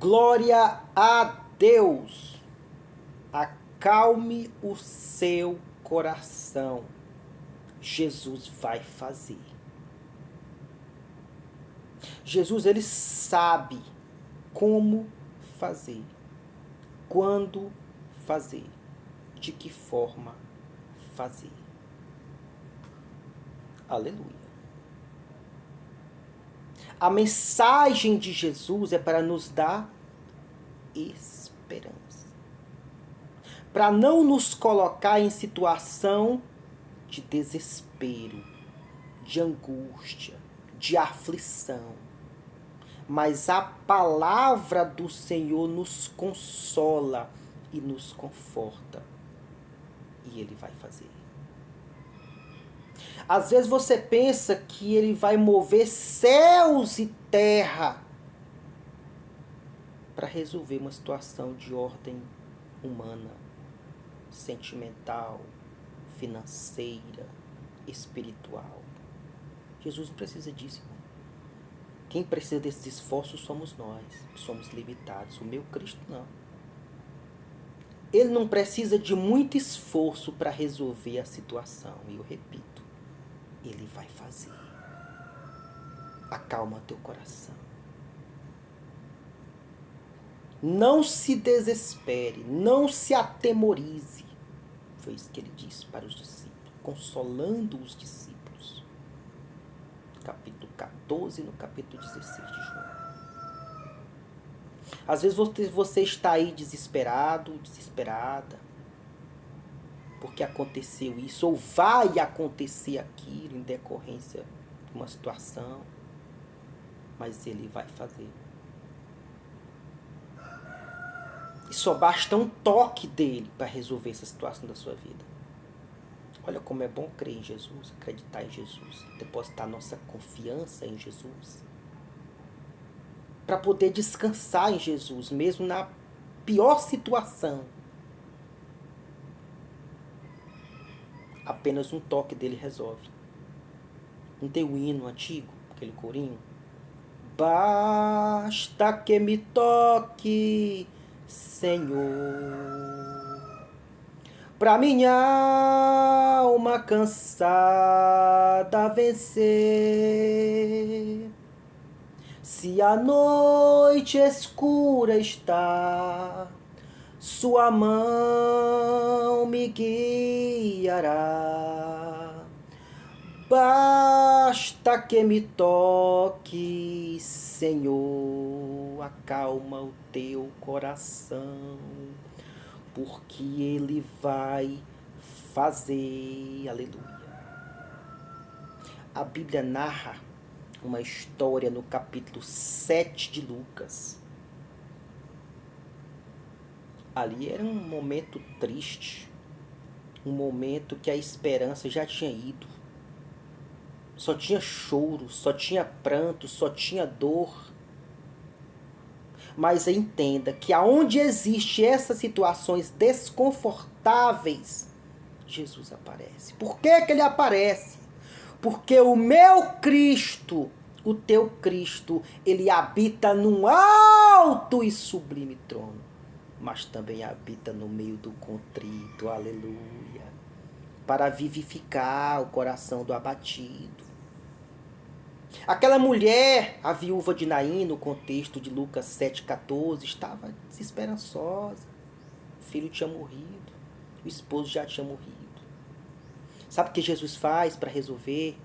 Glória a Deus. Acalme o seu coração. Jesus vai fazer. Jesus, ele sabe como fazer, quando fazer, de que forma fazer. Aleluia. A mensagem de Jesus é para nos dar esperança. Para não nos colocar em situação de desespero, de angústia, de aflição. Mas a palavra do Senhor nos consola e nos conforta. E Ele vai fazer. Às vezes você pensa que Ele vai mover céus e terra para resolver uma situação de ordem humana, sentimental, financeira, espiritual. Jesus não precisa disso, irmão. Quem precisa desses esforços somos nós, somos limitados. O meu Cristo não. Ele não precisa de muito esforço para resolver a situação. E eu repito, Ele vai fazer. Acalma teu coração. Não se desespere, não se atemorize. Foi isso que ele disse para os discípulos, consolando os discípulos. Capítulo 14, no capítulo 16 de João. Às vezes você está aí desesperado, desesperada, porque aconteceu isso, ou vai acontecer aquilo em decorrência de uma situação, mas Ele vai fazer. E só basta um toque dele para resolver essa situação da sua vida. Olha como é bom crer em Jesus, acreditar em Jesus, depositar nossa confiança em Jesus, para poder descansar em Jesus, mesmo na pior situação. Apenas um toque dele resolve. Não tem um hino antigo, aquele corinho? Basta que me toque, Senhor, pra minha alma cansada vencer. Se a noite escura está, sua mão me guiará. Basta que me toque, Senhor, acalma o teu coração, porque Ele vai fazer. Aleluia. A Bíblia narra uma história no capítulo 7 de Lucas. Ali era um momento triste, um momento que a esperança já tinha ido. Só tinha choro, só tinha pranto, só tinha dor. Mas entenda que aonde existem essas situações desconfortáveis, Jesus aparece. Por que que Ele aparece? Porque o meu Cristo, o teu Cristo, Ele habita num alto e sublime trono, mas também habita no meio do contrito, aleluia, para vivificar o coração do abatido. Aquela mulher, a viúva de Naim, no contexto de Lucas 7,14, estava desesperançosa. O filho tinha morrido, o esposo já tinha morrido. Sabe o que Jesus faz para resolver?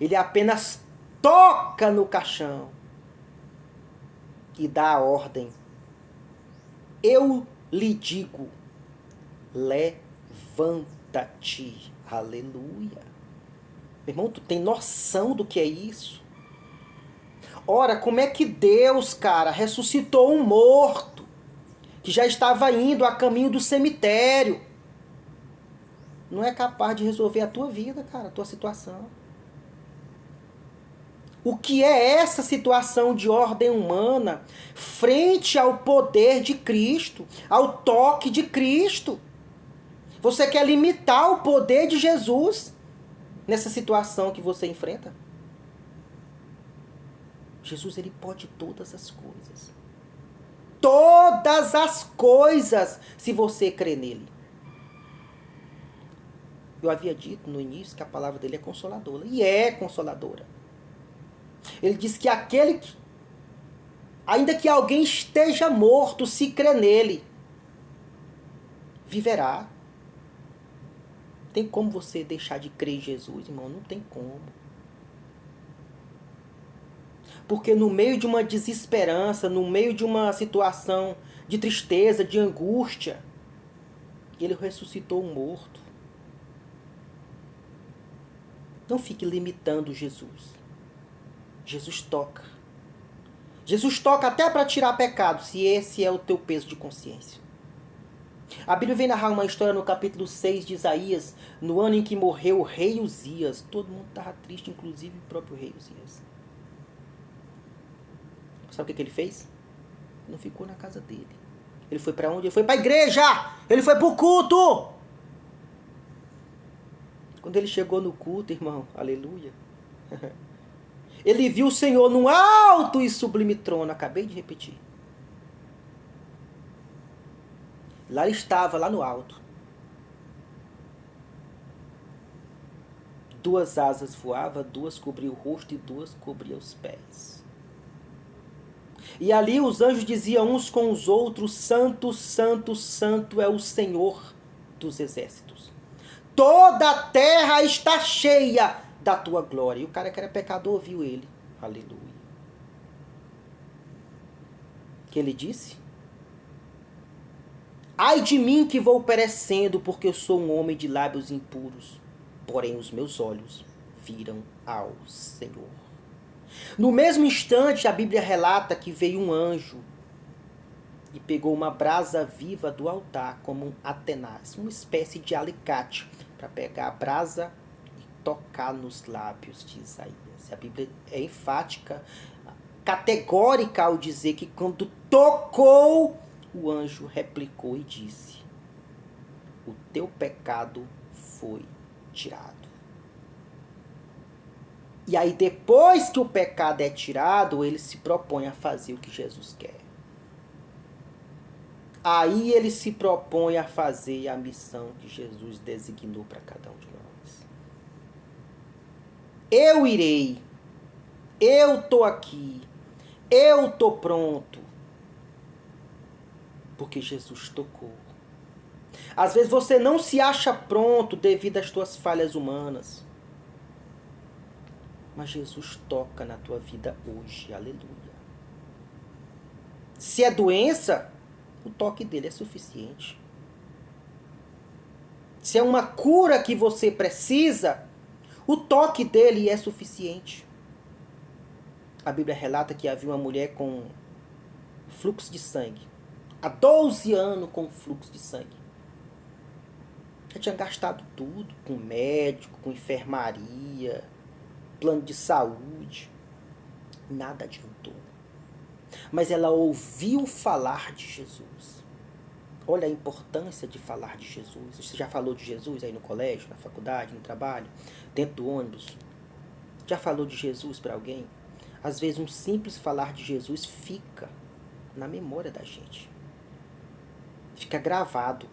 Ele apenas toca no caixão e dá a ordem. Eu lhe digo, levanta-te. Aleluia. Meu irmão, tu tem noção do que é isso? Ora, como é que Deus, cara, ressuscitou um morto que já estava indo a caminho do cemitério? Não é capaz de resolver a tua vida, cara, a tua situação. O que é essa situação de ordem humana frente ao poder de Cristo, ao toque de Cristo? Você quer limitar o poder de Jesus nessa situação que você enfrenta? Jesus, ele pode todas as coisas. Todas as coisas, se você crê nele. Eu havia dito no início que a palavra dele é consoladora. E é consoladora. Ele diz que aquele que, ainda que alguém esteja morto, se crê nele, viverá. Tem como você deixar de crer em Jesus, irmão? Não tem como. Porque no meio de uma desesperança, no meio de uma situação de tristeza, de angústia, ele ressuscitou um morto. Não fique limitando Jesus. Jesus toca. Jesus toca até para tirar pecado, se esse é o teu peso de consciência. A Bíblia vem narrar uma história no capítulo 6 de Isaías, no ano em que morreu o rei Uzias. Todo mundo estava triste, inclusive o próprio rei Uzias. Sabe o que ele fez? Não ficou na casa dele. Ele foi para onde? Ele foi para a igreja! Ele foi para o culto! Quando ele chegou no culto, irmão, aleluia, ele viu o Senhor num alto e sublime trono. Acabei de repetir. Lá ele estava, lá no alto. 2 asas voavam, 2 cobriam o rosto e 2 cobriam os pés. E ali os anjos diziam uns com os outros: Santo, Santo, Santo é o Senhor dos exércitos. Toda a terra está cheia da tua glória. E o cara que era pecador viu ele. Aleluia. O que ele disse? Ai de mim que vou perecendo, porque eu sou um homem de lábios impuros. Porém os meus olhos viram ao Senhor. No mesmo instante, a Bíblia relata que veio um anjo e pegou uma brasa viva do altar, como um atenaz, uma espécie de alicate, para pegar a brasa e tocar nos lábios de Isaías. A Bíblia é enfática, categórica ao dizer que quando tocou, o anjo replicou e disse: o teu pecado foi tirado. E aí, depois que o pecado é tirado, ele se propõe a fazer o que Jesus quer. Aí ele se propõe a fazer a missão que Jesus designou para cada um de nós. Eu irei. Eu estou aqui. Eu estou pronto. Porque Jesus tocou. Às vezes você não se acha pronto devido às tuas falhas humanas. Mas Jesus toca na tua vida hoje. Aleluia. Se é doença, o toque dele é suficiente. Se é uma cura que você precisa, o toque dele é suficiente. A Bíblia relata que havia uma mulher com fluxo de sangue. Há 12 anos com fluxo de sangue. Já tinha gastado tudo, com médico, com enfermaria, plano de saúde. Nada adiantou. Mas ela ouviu falar de Jesus. Olha a importância de falar de Jesus. Você já falou de Jesus aí no colégio, na faculdade, no trabalho, dentro do ônibus? Já falou de Jesus para alguém? Às vezes um simples falar de Jesus fica na memória da gente. Fica gravado.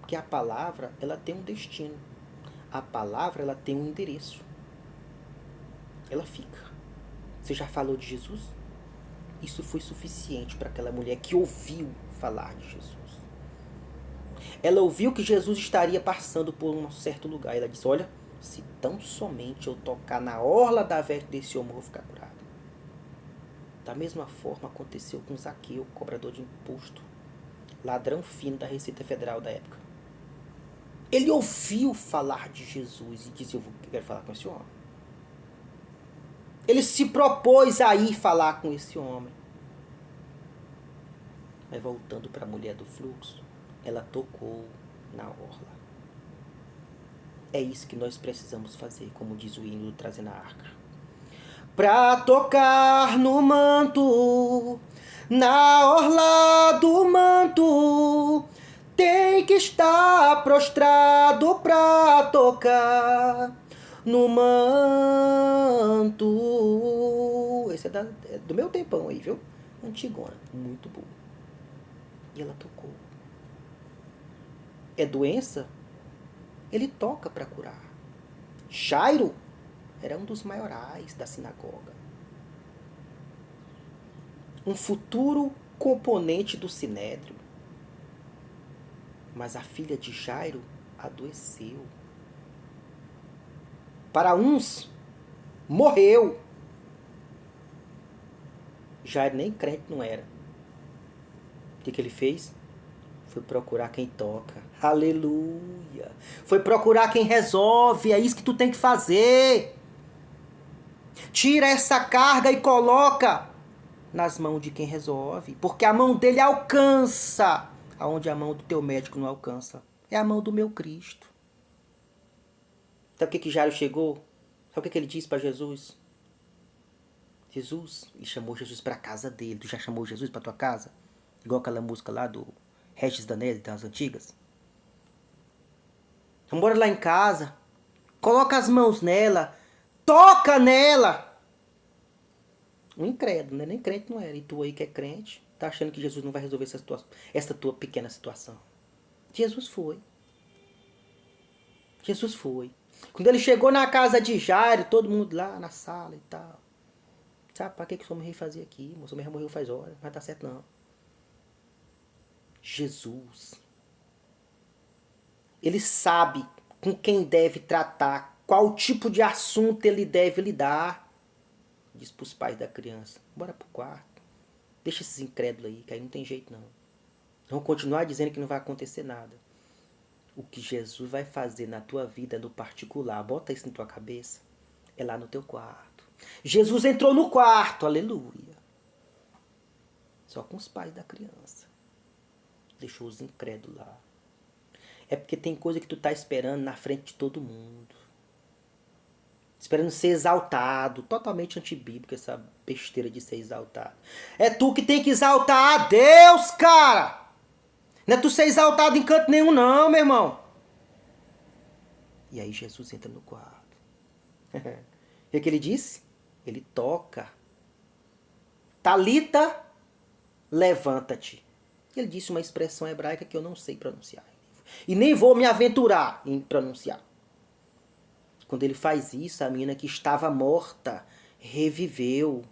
Porque a palavra, ela tem um destino. A palavra, ela tem um endereço. Ela fica. Você já falou de Jesus? Isso foi suficiente para aquela mulher que ouviu falar de Jesus. Ela ouviu que Jesus estaria passando por um certo lugar. Ela disse: olha, se tão somente eu tocar na orla da veste desse homem, eu vou ficar curado. Da mesma forma aconteceu com Zaqueu, cobrador de imposto, ladrão fino da Receita Federal da época. Ele ouviu falar de Jesus e disse: eu quero falar com esse homem. Ele se propôs a ir falar com esse homem. Mas voltando para a mulher do fluxo, ela tocou na orla. É isso que nós precisamos fazer, como diz o hino do Trazendo a Arca. Pra tocar no manto, na orla do manto, tem que estar prostrado pra tocar no manto. boa. Esse é do meu tempão aí, viu? Antigona. Muito boa. E ela tocou. É doença? Ele toca para curar. Jairo era um dos maiorais da sinagoga. Um futuro componente do sinédrio. Mas a filha de Jairo adoeceu. Para uns, morreu. Jairo nem crente não era. O que ele fez? Foi procurar quem toca. Aleluia. Foi procurar quem resolve. É isso que tu tem que fazer. Tira essa carga e coloca nas mãos de quem resolve. Porque a mão dele alcança aonde a mão do teu médico não alcança. É a mão do meu Cristo. Sabe o que Jairo chegou? Sabe o que ele disse para Jesus? Jesus, ele chamou Jesus para a casa dele. Tu já chamou Jesus para tua casa? Igual aquela música lá do Regis Danelli, das antigas. Então bora lá em casa. Coloca as mãos nela. Toca nela. Um incrédulo, né? Nem crente não era. E tu aí que é crente, tá achando que Jesus não vai resolver essa tua pequena situação. Jesus foi. Jesus foi. Quando ele chegou na casa de Jairo, todo mundo lá na sala e tal. Sabe pra que o seu rei fazia aqui? O seu rei morreu faz horas. Não vai dar certo não. Jesus. Ele sabe com quem deve tratar, qual tipo de assunto ele deve lidar. Diz pros pais da criança, bora pro quarto. Deixa esses incrédulos aí, que aí não tem jeito não. Vão continuar dizendo que não vai acontecer nada. O que Jesus vai fazer na tua vida no particular, bota isso na tua cabeça, é lá no teu quarto. Jesus entrou no quarto, aleluia. Só com os pais da criança. Deixou os incrédulos lá. É porque tem coisa que tu tá esperando na frente de todo mundo. Esperando ser exaltado. Totalmente antibíblico essa besteira de ser exaltado. É tu que tem que exaltar a Deus, cara. Não é tu ser exaltado em canto nenhum não, meu irmão. E aí Jesus entra no quarto. O que ele disse? Ele toca. Talita, levanta-te. Ele disse uma expressão hebraica que eu não sei pronunciar. E nem vou me aventurar em pronunciar. Quando ele faz isso, a menina que estava morta reviveu.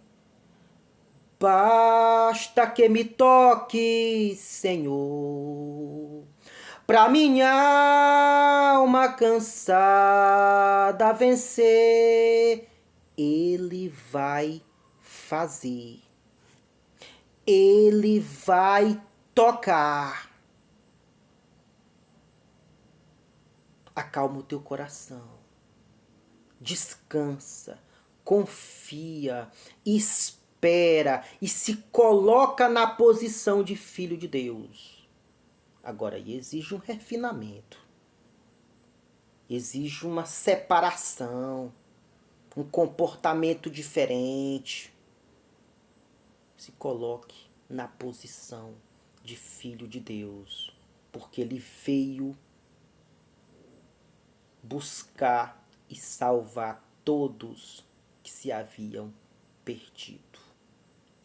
Basta que me toque, Senhor, pra minha alma cansada vencer. Ele vai fazer. Ele vai tocar. Acalma o teu coração. Descansa, confia, espera e se coloca na posição de filho de Deus. Agora, exige um refinamento. Exige uma separação, um comportamento diferente. Se coloque na posição de filho de Deus, porque ele veio buscar e salvar todos que se haviam perdido.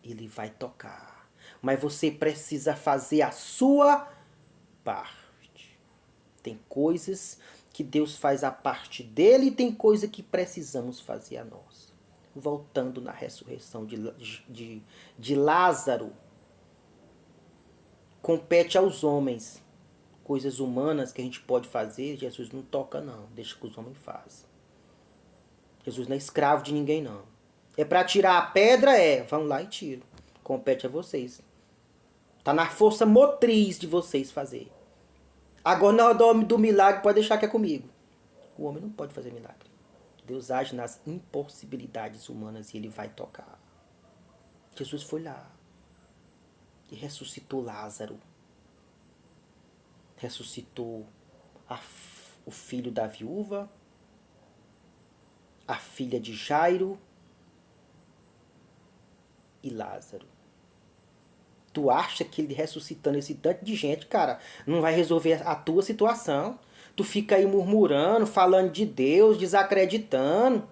Ele vai tocar. Mas você precisa fazer a sua parte. Tem coisas que Deus faz a parte dele e tem coisa que precisamos fazer a nós. Voltando na ressurreição de Lázaro. Compete aos homens. Coisas humanas que a gente pode fazer, Jesus não toca não. Deixa que os homens façam. Jesus não é escravo de ninguém, não. É para tirar a pedra? Vão lá e tiram. Compete a vocês. Tá na força motriz de vocês fazer. Agora, na hora do milagre, pode deixar que é comigo. O homem não pode fazer milagre. Deus age nas impossibilidades humanas e ele vai tocar. Jesus foi lá e ressuscitou Lázaro. Ressuscitou o filho da viúva, a filha de Jairo e Lázaro. Tu acha que ele ressuscitando esse tanto de gente, cara, não vai resolver a tua situação? Tu fica aí murmurando, falando de Deus, desacreditando.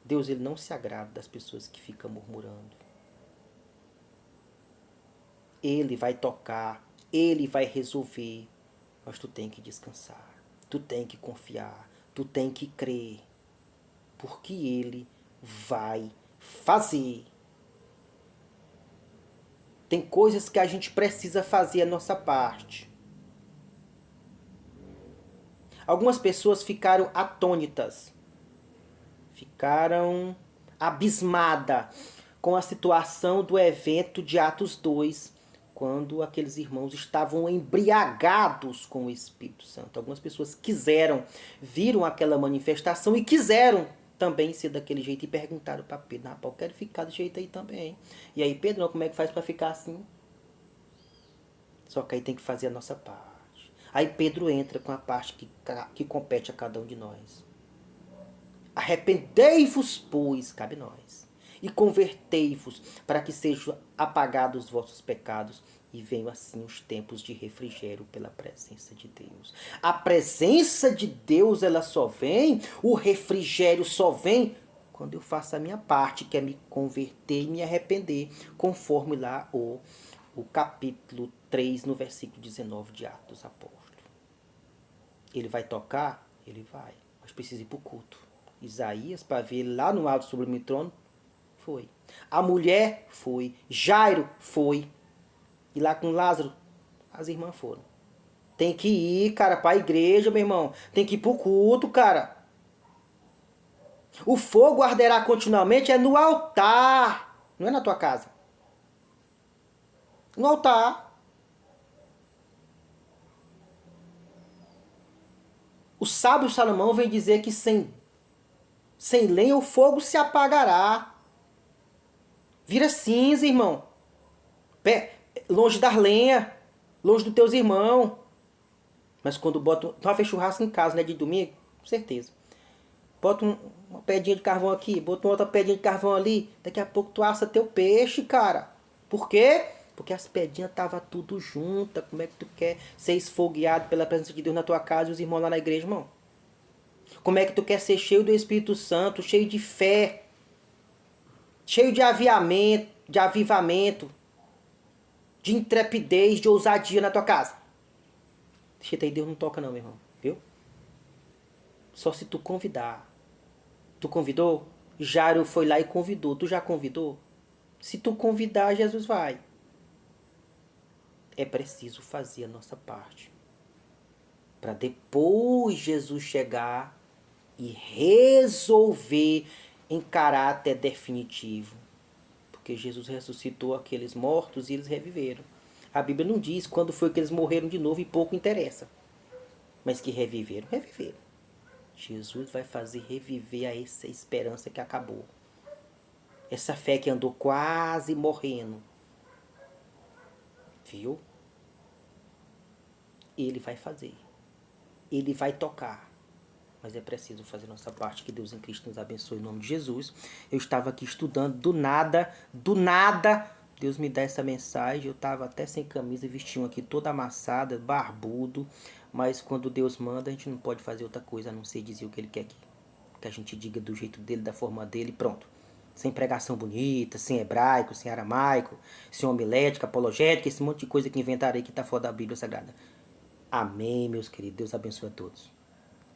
Deus, ele não se agrada das pessoas que ficam murmurando. Ele vai tocar, ele vai resolver, mas tu tem que descansar, tu tem que confiar, tu tem que crer, porque ele vai fazer. Tem coisas que a gente precisa fazer a nossa parte. Algumas pessoas ficaram atônitas, ficaram abismadas com a situação do evento de Atos 2, quando aqueles irmãos estavam embriagados com o Espírito Santo. Algumas pessoas viram aquela manifestação e quiseram também ser daquele jeito e perguntaram para Pedro: eu quero ficar desse jeito aí também. E aí, Pedro, como é que faz para ficar assim? Só que aí tem que fazer a nossa parte. Aí Pedro entra com a parte que compete a cada um de nós. Arrependei-vos, pois, cabe nós, e convertei-vos, para que sejam apagados os vossos pecados, e venham assim os tempos de refrigério pela presença de Deus. A presença de Deus, ela só vem, o refrigério só vem, quando eu faço a minha parte, que é me converter e me arrepender, conforme lá o capítulo 3, no versículo 19 de Atos dos Apóstolos. Ele vai tocar? Ele vai, mas precisa ir para o culto. Isaías, para ver lá no alto sublime trono, foi. A mulher foi. Jairo foi. E lá com Lázaro, as irmãs foram. Tem que ir, cara, para a igreja, meu irmão. Tem que ir pro culto, cara. O fogo arderá continuamente é no altar. Não é na tua casa. No altar. O sábio Salomão vem dizer que sem lenha o fogo se apagará. Vira cinza, irmão. Longe das lenhas. Longe dos teus irmãos. Mas quando bota... Tu vai fazer churrasco em casa, né? De domingo? Com certeza. Bota uma pedrinha de carvão aqui. Bota uma outra pedrinha de carvão ali. Daqui a pouco tu assa teu peixe, cara. Por quê? Porque as pedrinhas estavam tudo juntas. Como é que tu quer ser esfogueado pela presença de Deus na tua casa e os irmãos lá na igreja, irmão? Como é que tu quer ser cheio do Espírito Santo, cheio de fé, cheio de avivamento, de intrepidez, de ousadia na tua casa? Deixa aí, Deus não toca não, meu irmão. Viu? Só se tu convidar. Tu convidou? Jairo foi lá e convidou. Tu já convidou? Se tu convidar, Jesus vai. É preciso fazer a nossa parte. Para depois Jesus chegar e resolver em caráter definitivo. Porque Jesus ressuscitou aqueles mortos e eles reviveram. A Bíblia não diz quando foi que eles morreram de novo e pouco interessa. Mas que reviveram, reviveram. Jesus vai fazer reviver essa esperança que acabou. Essa fé que andou quase morrendo. Viu? Ele vai fazer. Ele vai tocar. Mas é preciso fazer nossa parte. Que Deus em Cristo nos abençoe em nome de Jesus. Eu estava aqui estudando, do nada, Deus me dá essa mensagem. Eu estava até sem camisa, vestinho aqui toda amassada, barbudo. Mas quando Deus manda, a gente não pode fazer outra coisa a não ser dizer o que Ele quer que a gente diga do jeito dele, da forma dele, pronto. Sem pregação bonita, sem hebraico, sem aramaico, sem homilética, apologética, esse monte de coisa que inventaram aí que está fora da Bíblia Sagrada. Amém, meus queridos. Deus abençoe a todos.